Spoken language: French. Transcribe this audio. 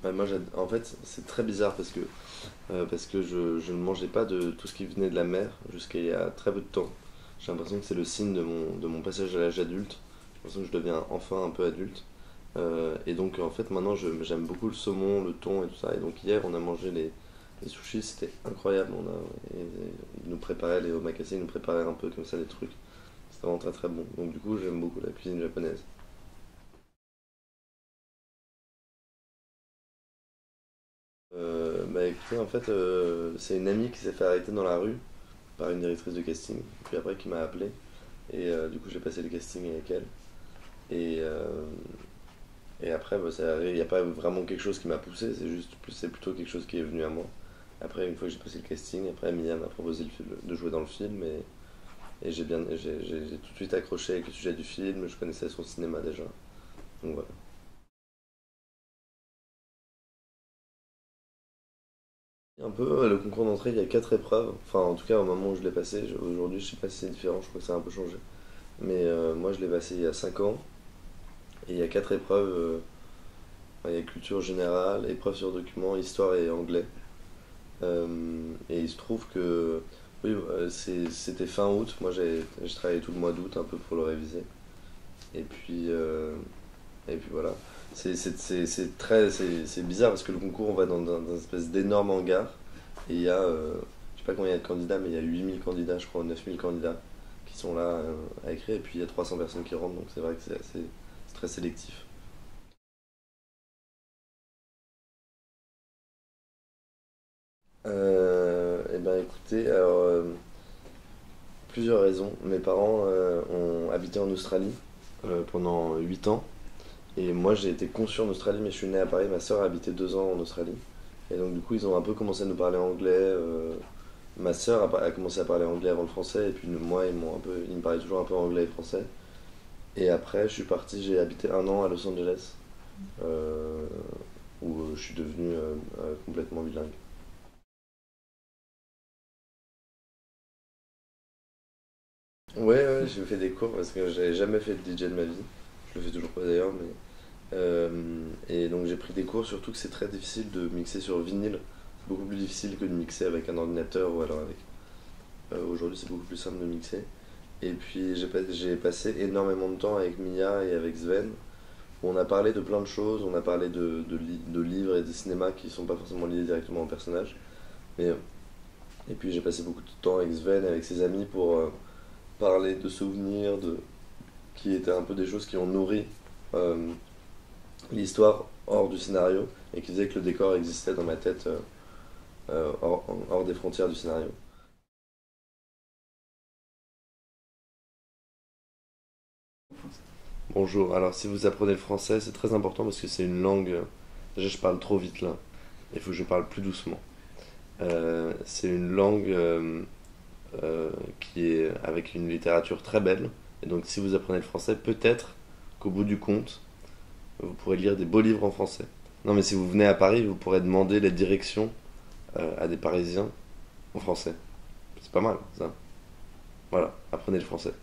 Ouais, moi, en fait, c'est très bizarre parce que je ne mangeais pas de tout ce qui venait de la mer jusqu'à il y a très peu de temps. J'ai l'impression que c'est le signe de mon passage à l'âge adulte. J'ai l'impression que je deviens enfin un peu adulte. Et donc, en fait, maintenant, j'aime beaucoup le saumon, le thon et tout ça. Et donc, hier, on a mangé les sushis, c'était incroyable. Ils nous préparaient, les omakase, ils nous préparaient un peu comme ça des trucs. C'était vraiment très très bon. Donc, du coup, j'aime beaucoup la cuisine japonaise. Bah écoutez, en fait, c'est une amie qui s'est fait arrêter dans la rue par une directrice de casting, puis après qui m'a appelé, et du coup j'ai passé le casting avec elle. Et, et après, bah, il n'y a pas vraiment quelque chose qui m'a poussé, c'est plutôt quelque chose qui est venu à moi. Après, une fois que j'ai passé le casting, après Mia m'a proposé de jouer dans le film, et j'ai tout de suite accroché avec le sujet du film, je connaissais son cinéma déjà. Donc voilà. Un peu, le concours d'entrée, il y a 4 épreuves. Enfin, en tout cas, au moment où je l'ai passé, aujourd'hui, je sais pas si c'est différent, je crois que ça a un peu changé. Mais moi, je l'ai passé il y a 5 ans. Et il y a 4 épreuves. Il y a culture générale, épreuve sur document, histoire et anglais. Et il se trouve que oui, c'était fin août. Moi, j'ai travaillé tout le mois d'août un peu pour le réviser. Et puis, euh, et puis voilà. C'est bizarre parce que le concours, on va dans une espèce d'énorme hangar. Et il y a, je sais pas combien il y a de candidats, mais il y a 8000 candidats, je crois, 9000 candidats qui sont là à écrire. Et puis il y a 300 personnes qui rentrent, donc c'est vrai que c'est très sélectif. Eh ben écoutez, plusieurs raisons. Mes parents ont habité en Australie pendant 8 ans. Et moi j'ai été conçu en Australie, mais je suis né à Paris. Ma soeur a habité 2 ans en Australie. Et donc du coup ils ont un peu commencé à nous parler anglais. Ma soeur a commencé à parler anglais avant le français. Et puis moi ils me parlaient toujours un peu anglais et français. Et après je suis parti, j'ai habité 1 an à Los Angeles. euh, où je suis devenu complètement bilingue. Ouais, ouais, j'ai fait des cours parce que j'avais jamais fait de DJ de ma vie. Je le fais toujours pas d'ailleurs, mais. Et donc j'ai pris des cours, surtout que c'est très difficile de mixer sur vinyle. C'est beaucoup plus difficile que de mixer avec un ordinateur ou alors avec. Aujourd'hui, c'est beaucoup plus simple de mixer. Et puis j'ai passé énormément de temps avec Mia et avec Sven, où on a parlé de plein de choses. On a parlé de livres et de cinéma qui sont pas forcément liés directement au personnage. Mais, et puis j'ai passé beaucoup de temps avec Sven et avec ses amis pour parler de souvenirs, qui étaient un peu des choses qui ont nourri euh, l'histoire hors du scénario et qui disait que le décor existait dans ma tête hors des frontières du scénario. Bonjour, alors si vous apprenez le français, c'est très important parce que c'est une langue. Déjà, je parle trop vite là. Il faut que je parle plus doucement. C'est une langue qui est avec une littérature très belle. Et donc, si vous apprenez le français, peut-être qu'au bout du compte, vous pourrez lire des beaux livres en français. Non, mais si vous venez à Paris, vous pourrez demander les directions à des Parisiens en français. C'est pas mal, ça. Voilà, apprenez le français.